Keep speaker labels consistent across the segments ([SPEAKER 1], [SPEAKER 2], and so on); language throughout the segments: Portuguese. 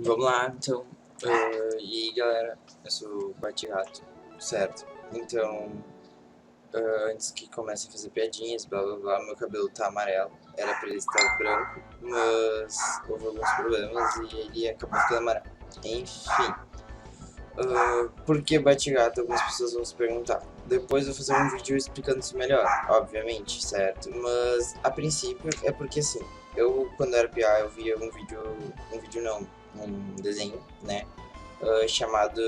[SPEAKER 1] Vamos lá, então. E aí, galera, eu sou o Bate-Rato, certo? Então, antes que comece a fazer piadinhas, blá blá blá, meu cabelo tá amarelo. Era pra ele estar branco, mas houve alguns problemas e ele acabou ficando amarelo. Enfim, por que Bate-Gato? Algumas pessoas vão se perguntar. Depois eu vou fazer um vídeo explicando isso melhor, obviamente, certo? Mas a princípio é porque assim, eu quando era PA eu via um vídeo não, um desenho, né? Chamado,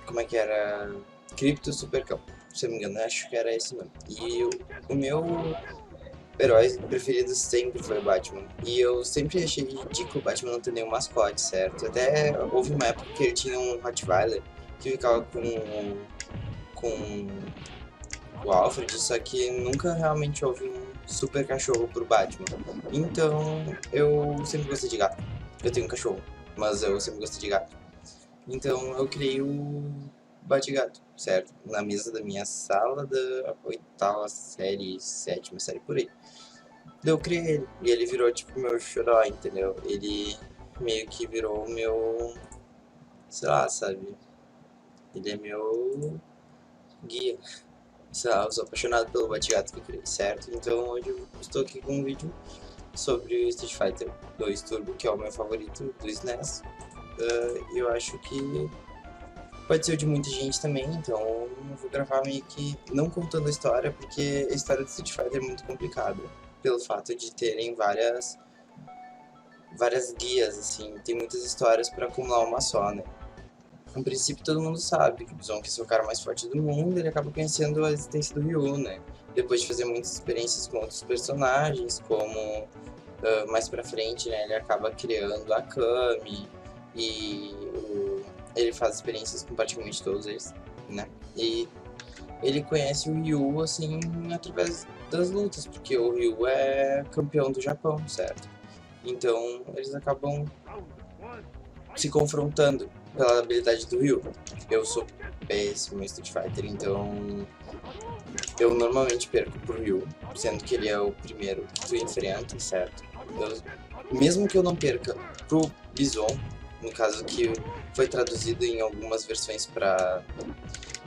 [SPEAKER 1] como é que era? Crypto Supercão, se eu não me engano, acho que era esse nome. E o meu herói preferido sempre foi o Batman. E eu sempre achei ridículo o Batman não ter nenhum mascote, certo? Até houve uma época que ele tinha um Rottweiler que ficava com o Alfred, só que nunca realmente houve um super cachorro pro Batman. Então eu sempre gostei de gato. Eu tenho um cachorro, mas eu sempre gostei de gato. Então eu criei o Bate-Gato, certo? Na mesa da minha sala da oitava série, sétima série, por aí. Daí eu criei ele, e ele virou tipo meu xodó, entendeu? Ele meio que virou o meu, sei lá, sabe? Ele é meu guia. Sei lá, eu sou apaixonado pelo Bate-Gato que eu criei, certo? Então hoje eu estou aqui com um vídeo sobre o Street Fighter 2 Turbo, que é o meu favorito do SNES. E eu acho que pode ser o de muita gente também, então eu vou gravar meio que não contando a história, porque a história do Street Fighter é muito complicada, pelo fato de terem várias guias, assim, tem muitas histórias para acumular uma só, né? No princípio todo mundo sabe que o Bison que é o cara mais forte do mundo, ele acaba conhecendo a existência do Ryu, né? Depois de fazer muitas experiências com outros personagens, como mais pra frente, né, ele acaba criando a Kami e ele faz experiências com praticamente todos eles, né? E ele conhece o Ryu, assim, através das lutas, porque o Ryu é campeão do Japão, certo? Então eles acabam se confrontando pela habilidade do Ryu. Eu sou péssimo em Street Fighter, então eu normalmente perco pro Ryu, sendo que ele é o primeiro que tu enfrenta, certo? Mesmo que eu não perca pro Bison, no caso que foi traduzido em algumas versões para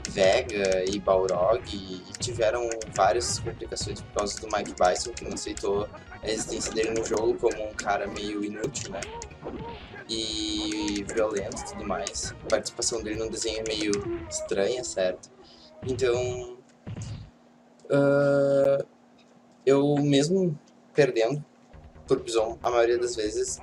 [SPEAKER 1] Vega e Balrog, e tiveram várias complicações por causa do Mike Bison, que não aceitou a existência dele no jogo como um cara meio inútil, né? E violento e tudo mais. A participação dele no desenho é meio estranha, certo? Então, eu mesmo perdendo por Bison, a maioria das vezes,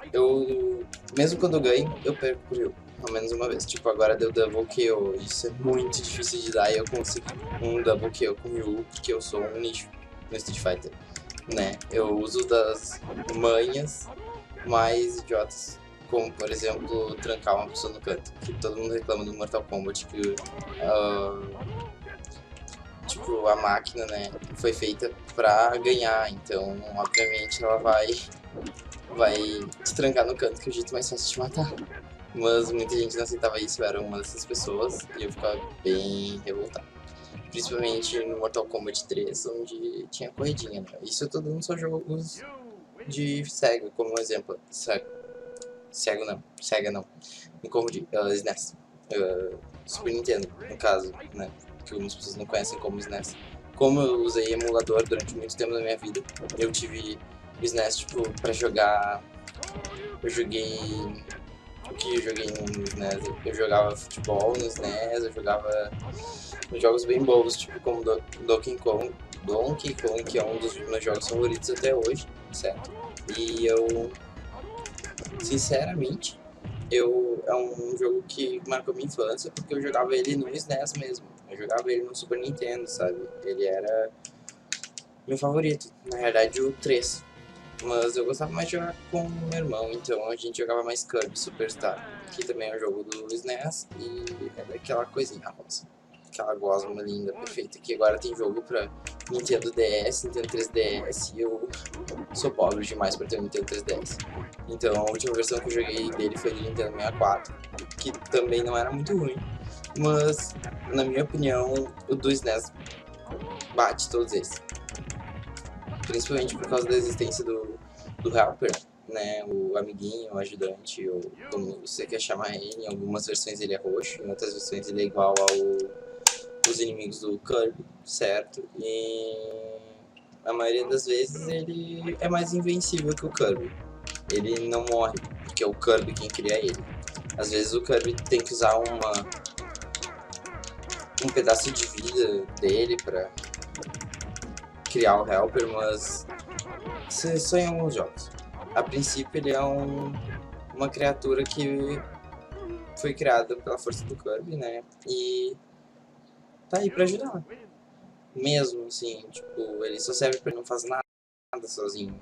[SPEAKER 1] mesmo quando eu ganho, eu perco por Ryu. Ao menos uma vez. Tipo, agora deu double kill. Isso é muito difícil de dar e eu consegui um double kill com Ryu, porque eu sou um nicho no Street Fighter, né? Eu uso das manhas mais idiotas, como, por exemplo, trancar uma pessoa no canto. Que todo mundo reclama do Mortal Kombat, que tipo, a máquina, né, foi feita pra ganhar, então, obviamente, ela vai te trancar no canto, que é o jeito mais fácil de matar. Mas muita gente não aceitava isso, eu era uma dessas pessoas, e eu ficava bem revoltado. Principalmente no Mortal Kombat 3, onde tinha corridinha, né? Isso eu tô dando só jogos de Sega, como um exemplo. Sega não, me confundi, SNES. Super Nintendo, no caso, né? Que algumas pessoas não conhecem como SNES. Como eu usei emulador durante muito tempo da minha vida, eu tive o SNES, tipo, pra jogar. Eu joguei. O que eu joguei no SNES? Eu jogava futebol no SNES, eu jogava jogos bem bobos, tipo como Donkey Kong, que é um dos meus jogos favoritos até hoje, certo? E eu, sinceramente, é um jogo que marcou minha infância porque eu jogava ele no SNES mesmo. Eu jogava ele no Super Nintendo, sabe? Ele era meu favorito, na realidade o 3. Mas eu gostava mais de jogar com o meu irmão, então a gente jogava mais Kirby Superstar, que também é um jogo do SNES e é daquela coisinha rosa. Aquela gosma linda, perfeita, que agora tem jogo pra Nintendo DS, Nintendo 3DS, e eu sou pobre demais pra ter um Nintendo 3DS. Então a última versão que eu joguei dele foi do Nintendo 64, que também não era muito ruim, mas na minha opinião o do SNES bate todos esses. Principalmente por causa da existência do Helper, né, o amiguinho, o ajudante, ou como você quer chamar ele. Em algumas versões ele é roxo, em outras versões ele é igual aos inimigos do Kirby, certo? E a maioria das vezes ele é mais invencível que o Kirby. Ele não morre, porque é o Kirby quem cria ele. Às vezes o Kirby tem que usar um pedaço de vida dele pra criar o Helper, mas só em alguns jogos. A princípio ele é uma criatura que foi criada pela força do Kirby, né? E tá aí pra ajudar. Mesmo, assim, tipo, ele só serve pra ele não fazer nada sozinho.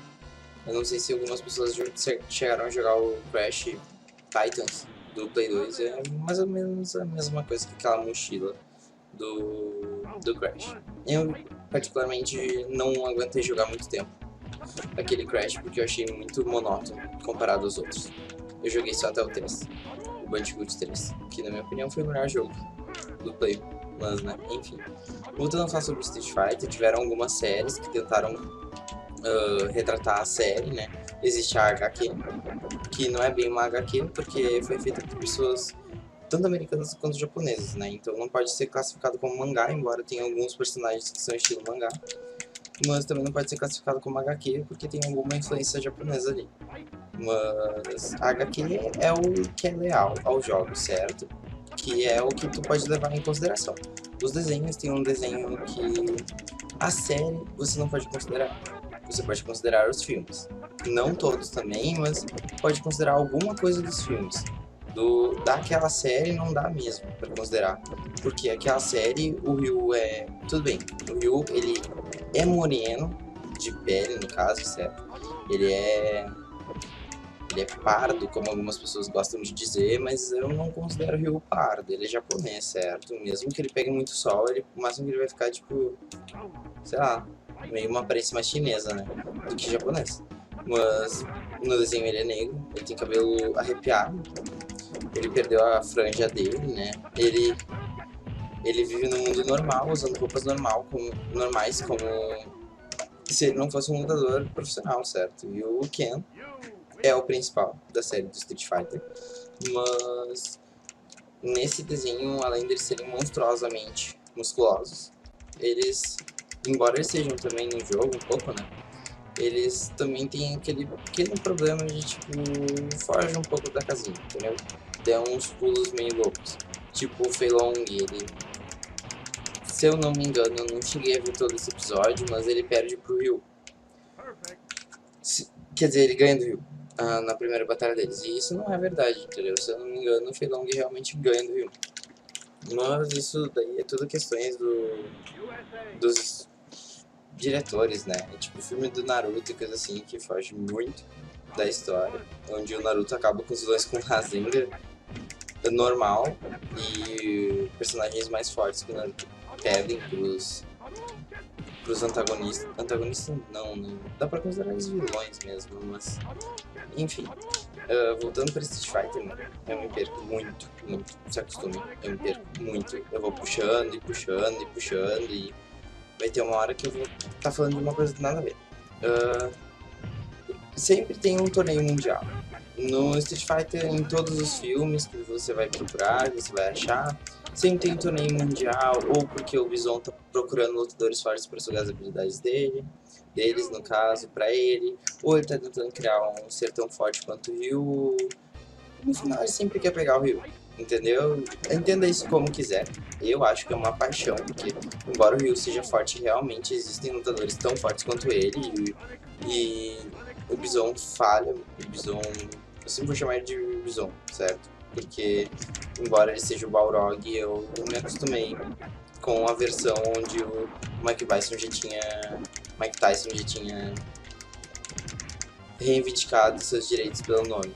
[SPEAKER 1] Eu não sei se algumas pessoas chegaram a jogar o Crash Titans do Play 2, é mais ou menos a mesma coisa que aquela mochila do Crash. Eu, particularmente, não aguentei jogar muito tempo aquele Crash porque eu achei muito monótono comparado aos outros. Eu joguei só até o 3, o Bandicoot 3, que na minha opinião foi o melhor jogo do Play, mas né, enfim. Voltando a falar sobre Street Fighter, tiveram algumas séries que tentaram retratar a série, né? Existe a HQ, que não é bem uma HQ porque foi feita por pessoas tanto americanas quanto japonesas, né? Então não pode ser classificado como mangá, embora tenha alguns personagens que são estilo mangá. Mas também não pode ser classificado como HQ porque tem alguma influência japonesa ali. Mas a HQ é o que é leal aos jogos, certo? Que é o que tu pode levar em consideração. Os desenhos, tem um desenho que a série você não pode considerar. Você pode considerar os filmes. Não todos também, mas pode considerar alguma coisa dos filmes. Daquela série não dá mesmo pra considerar. Porque aquela série, o Ryu é... Tudo bem, o Ryu, ele é moreno, de pele no caso, certo? Ele é pardo, como algumas pessoas gostam de dizer, mas eu não considero o Ryu pardo, ele é japonês, certo? Mesmo que ele pegue muito sol, o máximo que ele vai ficar, tipo, sei lá, meio uma aparência mais chinesa, né? Do que japonês. Mas no desenho ele é negro, ele tem cabelo arrepiado, ele perdeu a franja dele, né? Ele vive no mundo normal, usando roupas normais, como se ele não fosse um lutador profissional, certo? E o Ken é o principal da série do Street Fighter, mas nesse desenho, além deles serem monstruosamente musculosos, eles, embora eles sejam também no jogo um pouco, né? Eles também têm aquele pequeno problema de, tipo, foge um pouco da casinha, entendeu? Dão uns pulos meio loucos. Tipo, o Fei Long, ele... Se eu não me engano, eu não cheguei a ver todo esse episódio, mas ele perde pro Ryu. Quer dizer, ele ganha do Ryu na primeira batalha deles. E isso não é verdade, entendeu? Se eu não me engano, o Fei Long realmente ganha do Ryu. Mas isso daí é tudo questões dos diretores, né? É tipo o filme do Naruto e coisa assim, que foge muito da história, onde o Naruto acaba com os vilões com Rasengan normal e personagens mais fortes que o Naruto perdem pros antagonistas. Antagonistas não dá pra considerar eles vilões mesmo, mas enfim. Voltando para Street Fighter, né? Eu me perco muito, se acostume, eu me perco muito. Eu vou puxando e puxando e puxando e vai ter uma hora que eu vou estar falando de uma coisa que nada a ver. Sempre tem um torneio mundial. No Street Fighter, em todos os filmes que você vai procurar, você vai achar, sempre tem um torneio mundial, ou porque o Bison tá procurando lutadores fortes para sugar as habilidades deles, no caso, para ele, ou ele tá tentando criar um ser tão forte quanto o Ryu. No final, ele sempre quer pegar o Ryu, entendeu? Entenda isso como quiser. Eu acho que é uma paixão, porque, embora o Ryu seja forte, realmente existem lutadores tão fortes quanto ele, e o Bison falha, o Bison... Eu sempre vou chamar ele de Bison, certo? Porque, embora ele seja o Balrog, eu me acostumei com a versão onde o Mike Tyson já tinha reivindicado seus direitos pelo nome,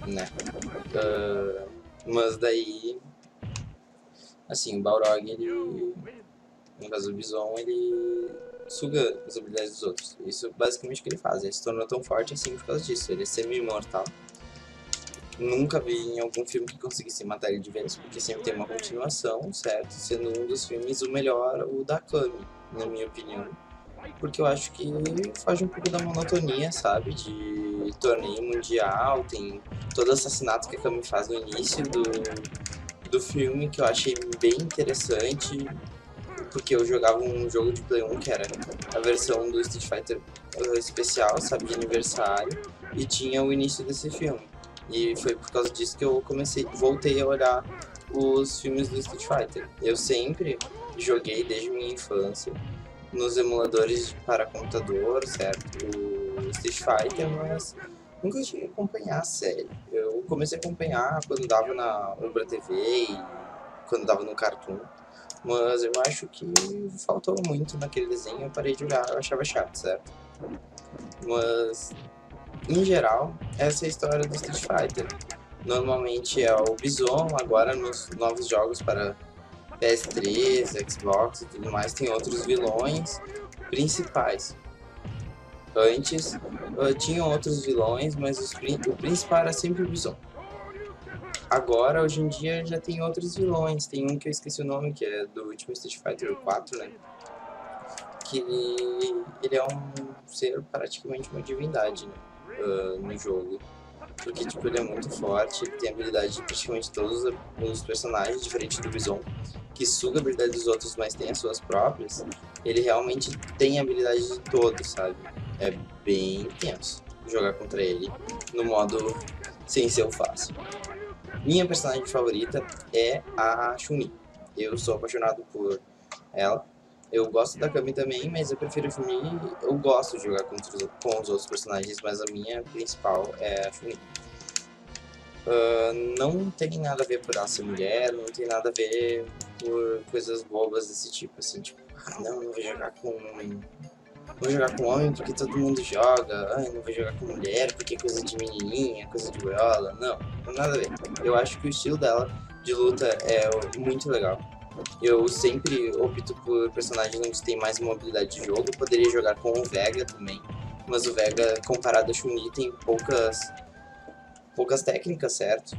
[SPEAKER 1] né? Mas daí, assim, o Balrog, ele, no caso do Bison, ele suga as habilidades dos outros. Isso é basicamente o que ele faz. Ele se tornou tão forte assim por causa disso. Ele é semi-imortal. Nunca vi em algum filme que conseguisse matar ele de vez, porque sempre tem uma continuação, certo? Sendo um dos filmes o melhor, o da Kami, na minha opinião. porque eu acho que foge um pouco da monotonia, sabe? De torneio mundial, tem todo o assassinato que a Kami faz no início do filme, que eu achei bem interessante, porque eu jogava um jogo de Play 1 que era a versão do Street Fighter especial, sabe, de aniversário, e tinha o início desse filme. E foi por causa disso que eu voltei a olhar os filmes do Street Fighter. Eu sempre joguei desde minha infância nos emuladores para computador, certo? O Street Fighter, mas nunca cheguei a acompanhar a série. Eu comecei a acompanhar quando dava na Ubra TV e quando dava no Cartoon, mas eu acho que faltou muito naquele desenho, eu parei de olhar, eu achava chato, certo? Mas, em geral, essa é a história do Street Fighter. Normalmente é o Bison, agora nos novos jogos para PS3, Xbox e tudo mais, tem outros vilões principais. Antes, tinham outros vilões, mas o principal era sempre o Bison. Agora, hoje em dia, já tem outros vilões. Tem um que eu esqueci o nome, que é do último Street Fighter 4, né? Que ele é um ser praticamente uma divindade, né? No jogo. Porque, tipo, ele é muito forte, ele tem a habilidade de praticamente todos os personagens, diferente do Bison, que suga a habilidade dos outros, mas tem as suas próprias. Ele realmente tem a habilidade de todos, sabe? É bem tenso jogar contra ele no modo sem ser o fácil. Minha personagem favorita é a Chun-Li. Eu sou apaixonado por ela. Eu gosto da Kami também, mas eu prefiro a Chun-Li. Eu gosto de jogar com os outros personagens, mas a minha principal é a Chun-Li. Não tem nada a ver por ela ser mulher, não tem nada a ver por coisas bobas desse tipo, assim, tipo, não vou jogar com homem porque todo mundo joga, não vou jogar com mulher porque é coisa de menininha, coisa de goiola, não nada a ver. Eu acho que o estilo dela de luta é muito legal. Eu sempre opto por personagens onde tem mais mobilidade de jogo, poderia jogar com o Vega também, mas o Vega, comparado a Chun-Li, tem poucas técnicas, certo?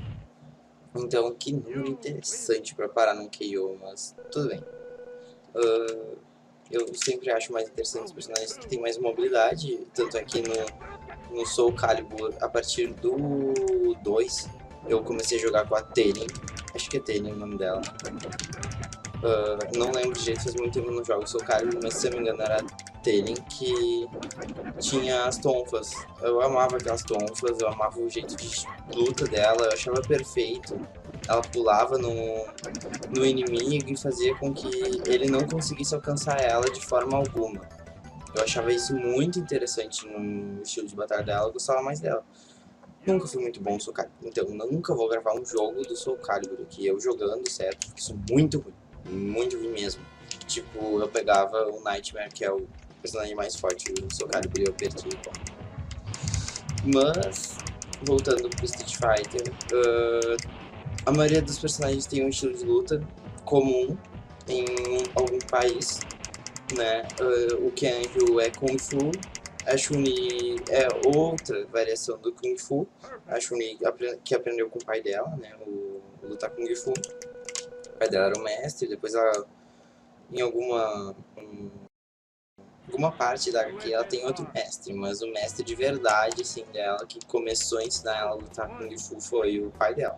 [SPEAKER 1] Então, que número interessante para parar num KO, mas tudo bem. Eu sempre acho mais interessante os personagens que têm mais mobilidade, tanto é que no Soul Calibur, a partir do 2, eu comecei a jogar com a Telen, acho que é Telen o nome dela. Não lembro de jeito, faz muito tempo que eu não jogo Soul Calibur, mas se eu não me engano era a Telen, que tinha as tonfas. Eu amava aquelas tonfas, eu amava o jeito de luta dela, eu achava perfeito. Ela pulava no inimigo e fazia com que ele não conseguisse alcançar ela de forma alguma. Eu achava isso muito interessante no estilo de batalha dela, eu gostava mais dela. Nunca fui muito bom no Soul Calibur, então nunca vou gravar um jogo do Soul Calibur aqui, eu jogando, certo? Porque sou muito ruim mesmo. Tipo, eu pegava o Nightmare, que é o personagem mais forte do Soul Calibur, e eu perdi. Mas, voltando pro Street Fighter, a maioria dos personagens tem um estilo de luta comum em algum país, né? O Ken-Ryu é Kung Fu, a Chun-Li é outra variação do Kung Fu, a Chun-Li que aprendeu com o pai dela, né? O lutar Kung Fu. O pai dela era o mestre, depois ela, em alguma parte da HQ, ela tem outro mestre, mas o mestre de verdade, assim, dela, que começou a ensinar ela a lutar Kung Fu, foi o pai dela,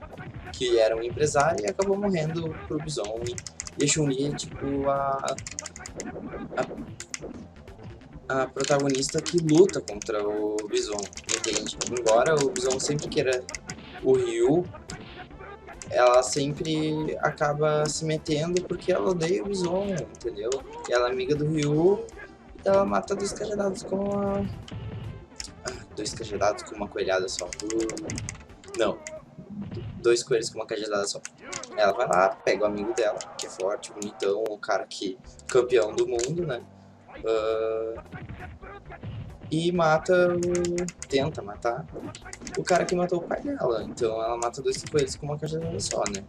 [SPEAKER 1] que era um empresário e acabou morrendo pro Bison. E a Chun-Li é, tipo, a protagonista que luta contra o Bison, entende? Embora o Bison sempre queira o Ryu, ela sempre acaba se metendo porque ela odeia o Bison, entendeu? E ela é amiga do Ryu, e ela mata dois cajadados com uma... dois cajadados com uma coelhada só. Não. Dois coelhos com uma cajadada só. Ela vai lá, pega o amigo dela, que é forte, bonitão, o cara que... campeão do mundo, né? E tenta matar o cara que matou o pai dela. Então ela mata dois coelhos com uma cajadada só, né?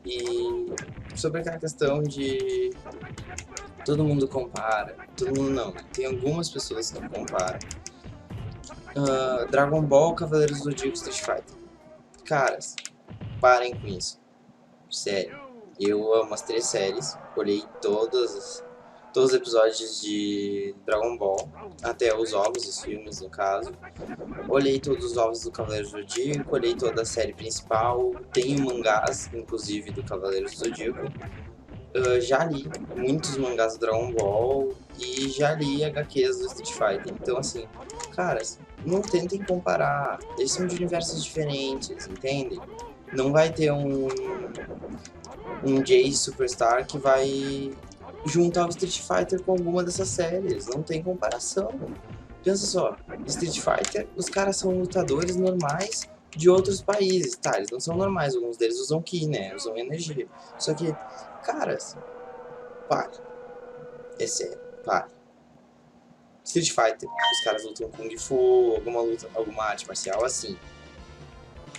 [SPEAKER 1] E sobre aquela questão de todo mundo compara, todo mundo não, né? Tem algumas pessoas que comparam Dragon Ball, Cavaleiros do Zodíaco, Street Fighter. Caras, parem com isso. Sério. Eu amo as três séries, olhei todas todos os episódios de Dragon Ball, até os ovos, os filmes no caso. Olhei todos os ovos do Cavaleiro do Zodíaco, olhei toda a série principal, tenho mangás, inclusive, do Cavaleiro do Zodíaco. Já li muitos mangás do Dragon Ball e já li HQs do Street Fighter. Então, assim, caras, não tentem comparar. Eles são de universos diferentes, entende? Não vai ter um Jay Superstar que vai juntar o Street Fighter com alguma dessas séries. Não tem comparação. Pensa só, Street Fighter, os caras são lutadores normais de outros países. Tá, eles não são normais, alguns deles usam Ki, né? Usam energia. Só que, caras, pare. É sério, pare. Street Fighter, os caras lutam Kung Fu, alguma arte marcial assim.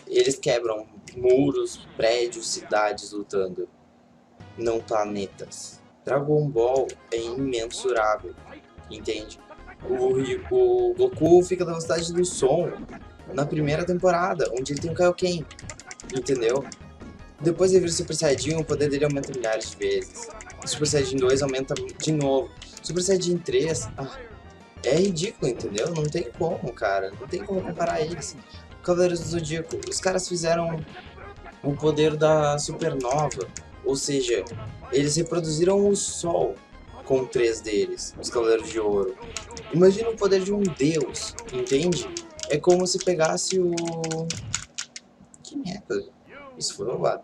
[SPEAKER 1] Eles quebram muros, prédios, cidades lutando, não planetas. Dragon Ball é imensurável, entende? O Goku fica da velocidade do som na primeira temporada, onde ele tem o Kaioken, entendeu? Depois ele vira Super Saiyajin, o poder dele aumenta milhares de vezes. Super Saiyajin 2 aumenta de novo. Super Saiyajin 3, é ridículo, entendeu? Não tem como, cara. Não tem como comparar eles. Cavaleiros do Zodíaco, os caras fizeram o poder da supernova, ou seja, eles reproduziram o Sol com 3 deles, os Cavaleiros de Ouro. Imagina o poder de um deus, entende? É como se pegasse o... Que merda, isso foi roubado.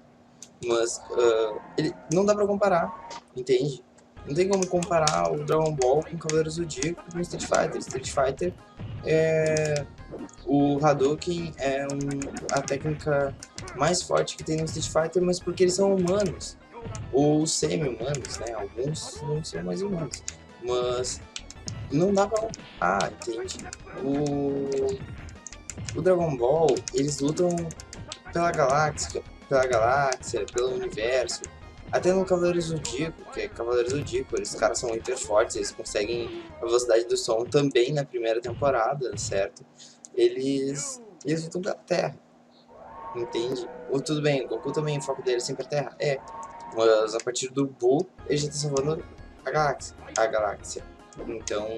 [SPEAKER 1] Mas ele não dá pra comparar, entende? Não tem como comparar o Dragon Ball com o Cavaleiro Zodíaco com o Street Fighter. Street Fighter o Hadouken é a técnica mais forte que tem no Street Fighter, mas porque eles são humanos, ou semi-humanos, né? Alguns não são mais humanos, mas não dá pra... entende? O Dragon Ball, eles lutam pela galáxia, pelo universo. Até no Cavaleiro Zodíaco, que é Cavaleiro Zodíaco, esses caras são hiper fortes, eles conseguem a velocidade do som também na primeira temporada, certo? Eles lutam pela Terra, entende? Ou tudo bem, o Goku também, o foco dele é sempre a Terra, mas a partir do Buu, ele já tá salvando a galáxia. Então,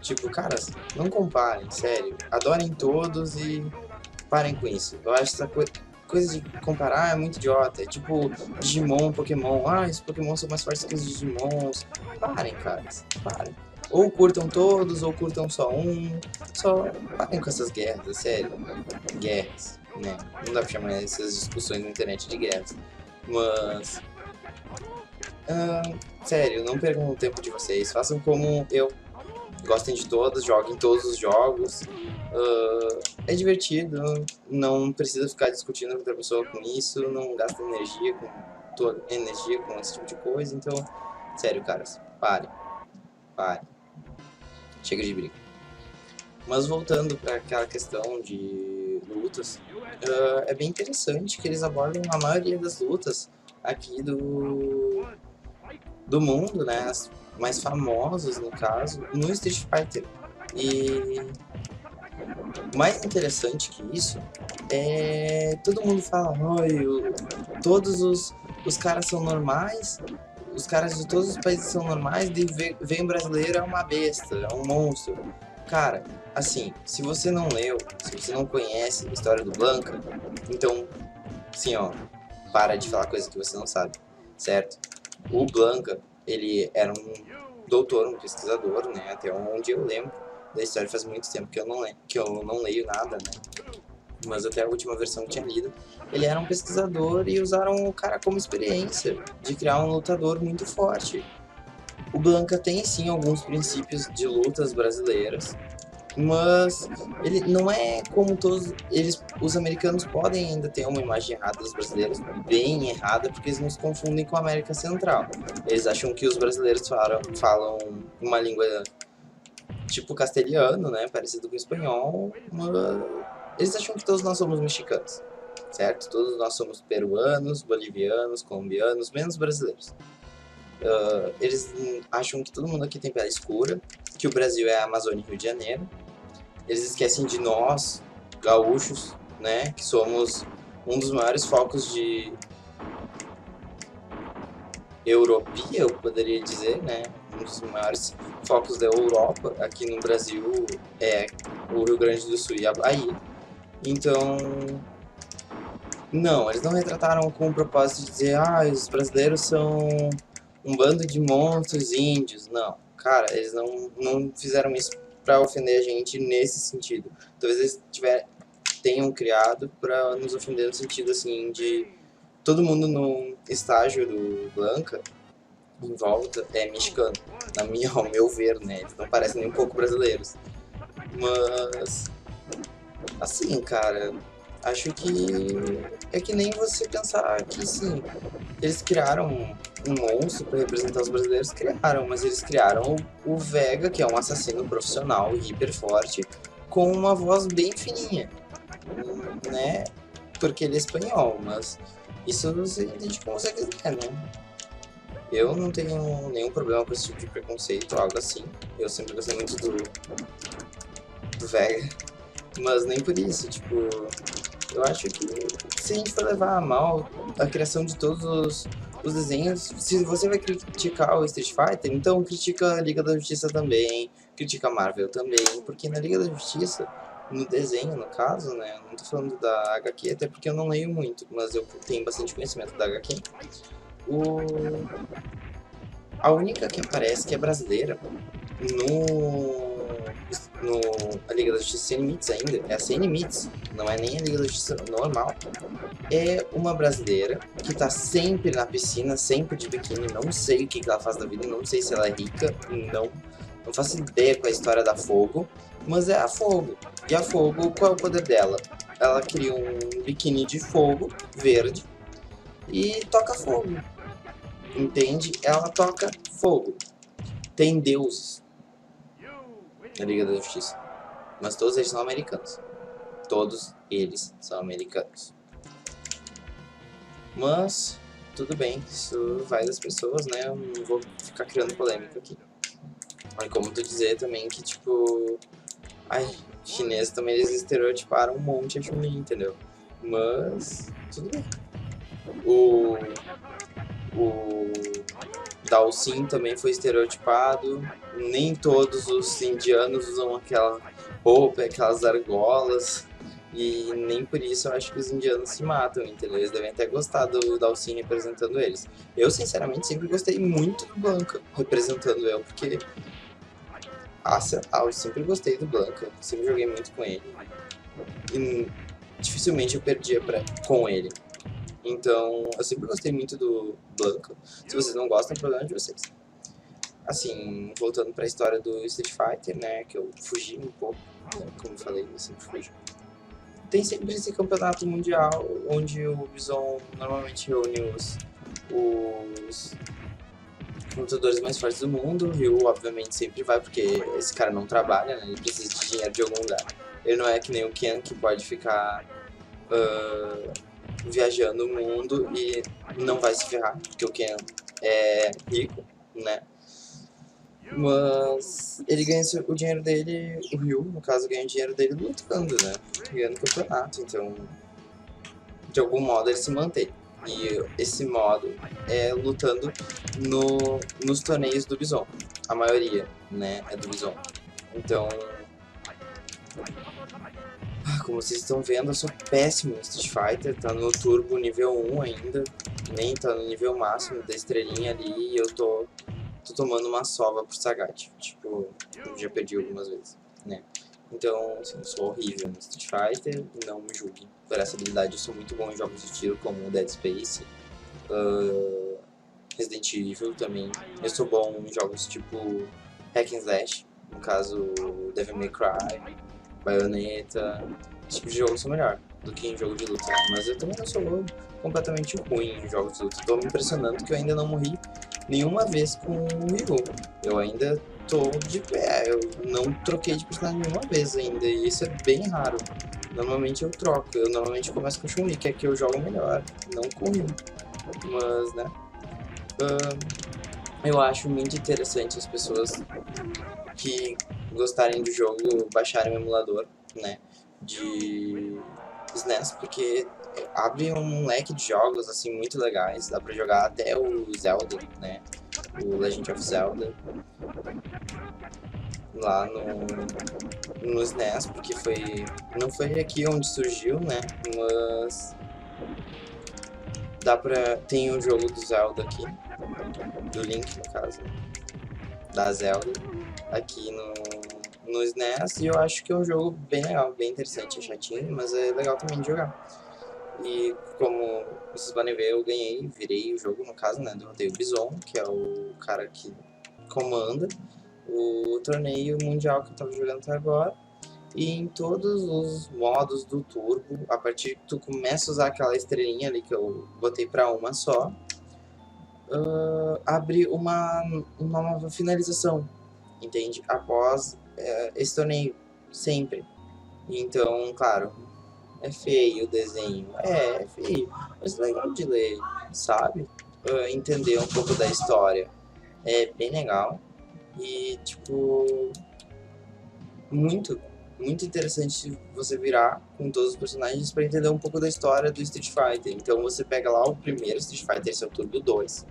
[SPEAKER 1] tipo, caras, não comparem, sério. Adorem todos e parem com isso. Eu acho essa coisa de comparar é muito idiota. É tipo Digimon, Pokémon. Os Pokémon são mais fortes que os Digimons. Parem, caras. Parem. Ou curtam todos, ou curtam só um. Só parem com essas guerras, é sério. Guerras, né? Não dá pra chamar essas discussões na internet de guerras. Mas... sério, não percam o tempo de vocês. Façam como eu. Gostem de todos, joguem todos os jogos. É divertido, não precisa ficar discutindo com outra pessoa com isso, não gasta energia com esse tipo de coisa. Então, sério, caras, parem. Chega de briga. Mas voltando para aquela questão de lutas, é bem interessante que eles abordam a maioria das lutas aqui do mundo, né? As mais famosas, no caso, no Street Fighter. E mais interessante que isso é todo mundo fala, todos os caras são normais, os caras de todos os países são normais, e vem brasileiro é uma besta, é um monstro. Cara, assim, se você não leu, se você não conhece a história do Blanka, então, assim, para de falar coisa que você não sabe, certo? O Blanka, ele era um doutor, um pesquisador, né, até onde eu lembro da história. Faz muito tempo que eu não leio nada, né, mas até a última versão que tinha lido, ele era um pesquisador e usaram o cara como experiência de criar um lutador muito forte. O Blanka tem sim alguns princípios de lutas brasileiras, mas ele não é como todos os americanos podem ainda ter uma imagem errada dos brasileiros, bem errada, porque eles nos confundem com a América Central. Eles acham que os brasileiros falam uma língua tipo castelhano, né, parecido com o espanhol, mas eles acham que todos nós somos mexicanos, certo? Todos nós somos peruanos, bolivianos, colombianos, menos brasileiros. Eles acham que todo mundo aqui tem pele escura, que o Brasil é a Amazônia e Rio de Janeiro. Eles esquecem de nós, gaúchos, né, que somos um dos maiores focos de europeu, eu poderia dizer, né? Um dos maiores focos da Europa, aqui no Brasil, é o Rio Grande do Sul e a Bahia. Então, não, eles não retrataram com o propósito de dizer, os brasileiros são um bando de monstros índios. Não, cara, eles não fizeram isso pra ofender a gente nesse sentido. Talvez eles tenham criado pra nos ofender no sentido, assim, de todo mundo no estágio do Blanca, em volta, é mexicano. Ao meu ver, né? Eles não parecem nem um pouco brasileiros. Mas, assim, cara, acho que é que nem você pensar que, sim, eles criaram um monstro pra representar os brasileiros, criaram, mas eles criaram o Vega, que é um assassino profissional e hiper forte, com uma voz bem fininha, né? Porque ele é espanhol, mas isso você entende como você quiser, né? Eu não tenho nenhum problema com esse tipo de preconceito ou algo assim. Eu sempre gostei muito do Vega, mas nem por isso, tipo, eu acho que se a gente for levar a mal a criação de todos os desenhos, se você vai criticar o Street Fighter, então critica a Liga da Justiça também, critica a Marvel também, porque na Liga da Justiça, no desenho, no caso, né, não tô falando da HQ, até porque eu não leio muito, mas eu tenho bastante conhecimento da HQ, a única que aparece que é brasileira no a Liga da Justiça Sem Limites ainda, é a Sem Limites, não é nem a Liga da Justiça normal, é uma brasileira que tá sempre na piscina, sempre de biquíni, não sei o que ela faz da vida, não sei se ela é rica, não faço ideia qual é a história da Fogo, mas é a Fogo. E a Fogo, qual é o poder dela? Ela cria um biquíni de fogo, verde, e toca fogo, entende? Ela toca fogo. Tem deuses na Liga da Justiça, mas todos eles são americanos. Todos eles são americanos. Mas, tudo bem, isso vai das pessoas, né? Eu não vou ficar criando polêmica aqui. Mas como tu dizer também que, tipo... chinês também eles estereotiparam um monte a Chun-Li, entendeu? Mas, tudo bem. O Dalsin também foi estereotipado. Nem todos os indianos usam aquela roupa, aquelas argolas. E nem por isso eu acho que os indianos se matam, entendeu? Eles devem até gostar do Dalsin representando eles. Eu, sinceramente, sempre gostei muito do Blanca representando ele, porque... eu sempre gostei do Blanca, sempre joguei muito com ele. E dificilmente eu perdia com ele. Então, eu sempre gostei muito do Blanca. Se vocês não gostam, é problema de vocês. Assim, voltando pra história do Street Fighter, né, que eu fugi um pouco, né, como eu falei, eu sempre fujo. Tem sempre esse campeonato mundial, onde o Bison normalmente reúne os lutadores mais fortes do mundo. O Ryu, obviamente, sempre vai, porque esse cara não trabalha, né, ele precisa de dinheiro de algum lugar. Ele não é que nem o Ken, que pode ficar viajando o mundo e não vai se ferrar, porque o Ken é rico, né? Mas ele ganha o dinheiro dele, o Ryu, no caso, ganha o dinheiro dele lutando, né? Ganhando campeonato, então de algum modo ele se mantém. E esse modo é lutando nos torneios do Bison. A maioria, né, é do Bison. Então, como vocês estão vendo, eu sou péssimo no Street Fighter, tá no Turbo nível 1 ainda, nem tá no nível máximo da estrelinha ali, e eu tô tomando uma sova por Sagat, tipo, eu já perdi algumas vezes, né. Então, assim, eu sou horrível no Street Fighter, não me julguem por essa habilidade. Eu sou muito bom em jogos de tiro como Dead Space, Resident Evil também. Eu sou bom em jogos tipo Hack and Slash, no caso Devil May Cry, Bayonetta. Esse tipo de jogo eu sou melhor do que em jogo de luta. Mas eu também não sou completamente ruim em jogos de luta. Tô me impressionando que eu ainda não morri nenhuma vez com o Ryu. Eu ainda tô de pé, eu não troquei de personagem nenhuma vez ainda, e isso é bem raro. Normalmente eu troco, eu normalmente começo com o Chun-Li, que é que eu jogo melhor, não com o Ryu. Mas, né, eu acho muito interessante as pessoas que gostarem do jogo baixarem o emulador, né, de SNES, porque abre um leque de jogos, assim, muito legais. Dá pra jogar até o Zelda, né? O Legend of Zelda lá no SNES, porque não foi aqui onde surgiu, né? Mas tem o jogo do Zelda aqui, do Link no caso, da Zelda, aqui no SNES, e eu acho que é um jogo bem legal, bem interessante, é chatinho, mas é legal também de jogar. E como vocês podem ver, eu virei o jogo, no caso, né? Derrotei o Bison, que é o cara que comanda o torneio mundial que eu tava jogando até agora. E em todos os modos do turbo, a partir que tu começa a usar aquela estrelinha ali que eu botei pra uma só, abre uma nova finalização, entende? Após esse torneio, sempre. Então, claro, é feio o desenho, é feio, mas é legal de ler, sabe? Entender um pouco da história, é bem legal. E, tipo, muito, muito interessante você virar com todos os personagens para entender um pouco da história do Street Fighter. Então você pega lá o primeiro Street Fighter, esse é o Turbo 2.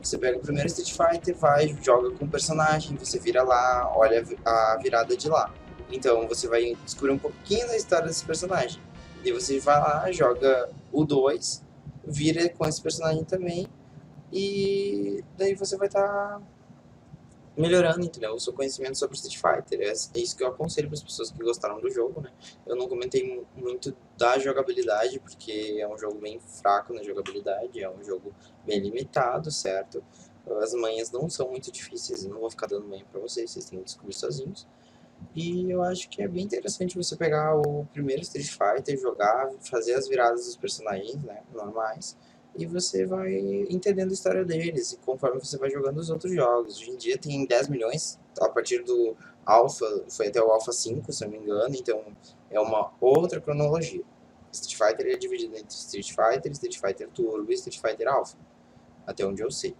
[SPEAKER 1] Você pega o primeiro Street Fighter, vai, joga com o personagem, você vira lá, olha a virada de lá. Então você vai descobrir um pouquinho da história desse personagem. E você vai lá, joga o 2, vira com esse personagem também, e daí você vai estar melhorando, entendeu? O seu conhecimento sobre Street Fighter. É isso que eu aconselho para as pessoas que gostaram do jogo, né? Eu não comentei muito da jogabilidade, porque é um jogo bem fraco na jogabilidade, é um jogo bem limitado, certo? As manhas não são muito difíceis, eu não vou ficar dando manha para vocês, vocês têm que descobrir sozinhos. E eu acho que é bem interessante você pegar o primeiro Street Fighter, jogar, fazer as viradas dos personagens, né, normais, e você vai entendendo a história deles, e conforme você vai jogando os outros jogos. Hoje em dia tem 10 milhões, a partir do Alpha, foi até o Alpha 5, se eu não me engano, então é uma outra cronologia. Street Fighter é dividido entre Street Fighter Turbo e Street Fighter Alpha, até onde eu sei.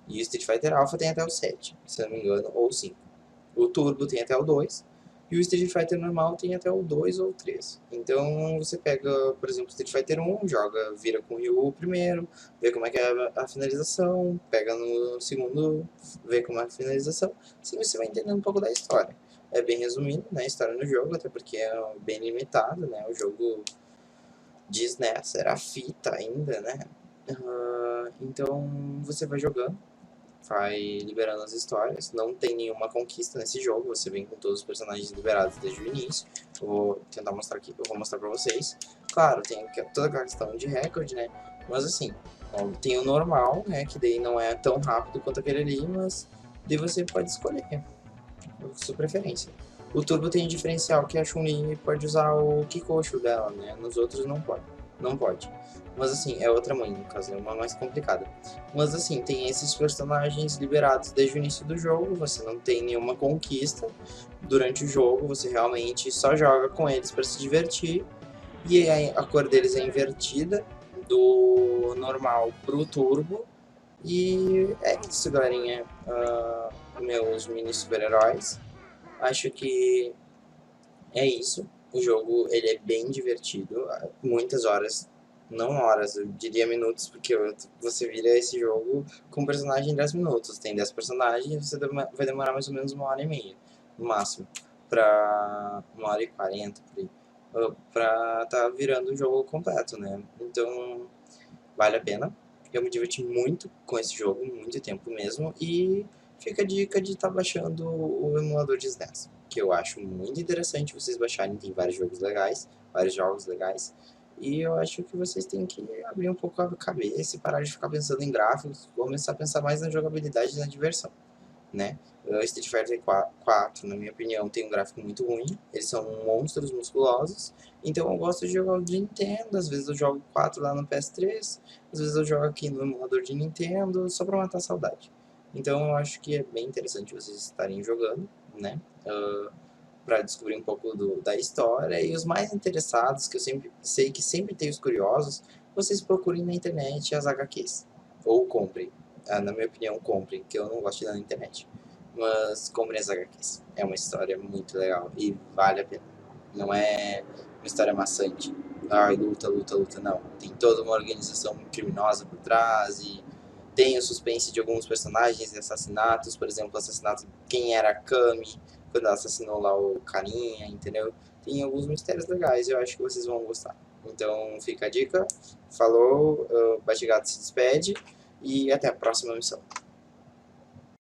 [SPEAKER 1] E o Street Fighter Alpha tem até o 7, se eu não me engano, ou 5. O Turbo tem até o 2, e o Street Fighter normal tem até o 2 ou 3. Então você pega, por exemplo, o Street Fighter 1, joga, vira com o Ryu primeiro, vê como é que é a finalização, pega no segundo, vê como é a finalização, assim você vai entendendo um pouco da história. É bem resumido, né, a história no jogo, até porque é bem limitado, né, o jogo diz, né, era fita ainda, né, então você vai jogando, vai liberando as histórias. Não tem nenhuma conquista nesse jogo, você vem com todos os personagens liberados desde o início. Vou tentar mostrar aqui, eu vou mostrar pra vocês. Claro, tem toda a questão de recorde, né? Mas assim, tem o normal, né? Que daí não é tão rápido quanto aquele ali, mas daí você pode escolher sua preferência. O Turbo tem um diferencial que a Chun-Li pode usar o Kikoshi dela, né? Nos outros não pode. Não pode. Mas assim, é outra mãe, no caso, é uma mais complicada. Mas assim, tem esses personagens liberados desde o início do jogo, você não tem nenhuma conquista durante o jogo, você realmente só joga com eles para se divertir. E a cor deles é invertida, do normal pro turbo. E é isso, galerinha. Meus mini super-heróis. Acho que é isso. O jogo ele é bem divertido, muitas horas, não horas, eu diria minutos, porque você vira esse jogo com um personagem em 10 minutos. Tem 10 personagens, você vai demorar mais ou menos uma hora e meia, no máximo, pra uma hora e 40, por aí, pra tá virando o jogo completo, né? Então, vale a pena. Eu me diverti muito com esse jogo, muito tempo mesmo, e fica a dica de estar baixando o emulador de SNES, que eu acho muito interessante vocês baixarem, tem vários jogos legais, e eu acho que vocês têm que abrir um pouco a cabeça e parar de ficar pensando em gráficos, começar a pensar mais na jogabilidade e na diversão, né? O Street Fighter 4, na minha opinião, tem um gráfico muito ruim. Eles são monstros musculosos. Então eu gosto de jogar de Nintendo. Às vezes eu jogo 4 lá no PS3. Às vezes eu jogo aqui no emulador de Nintendo, só pra matar a saudade. Então eu acho que é bem interessante vocês estarem jogando, né? Para descobrir um pouco da história. E os mais interessados, que eu sempre sei que sempre tem os curiosos, vocês procurem na internet as HQs. Ou comprem. Na minha opinião, comprem, que eu não gosto de ir na internet. Mas comprem as HQs. É uma história muito legal e vale a pena. Não é uma história maçante. ai, luta, luta, luta, não. Tem toda uma organização criminosa por trás e tem o suspense de alguns personagens e assassinatos, por exemplo, o assassinato de quem era a Kami, quando ela assassinou lá o carinha, entendeu? Tem alguns mistérios legais e eu acho que vocês vão gostar. Então fica a dica, falou, o Bate Gato se despede e até a próxima missão.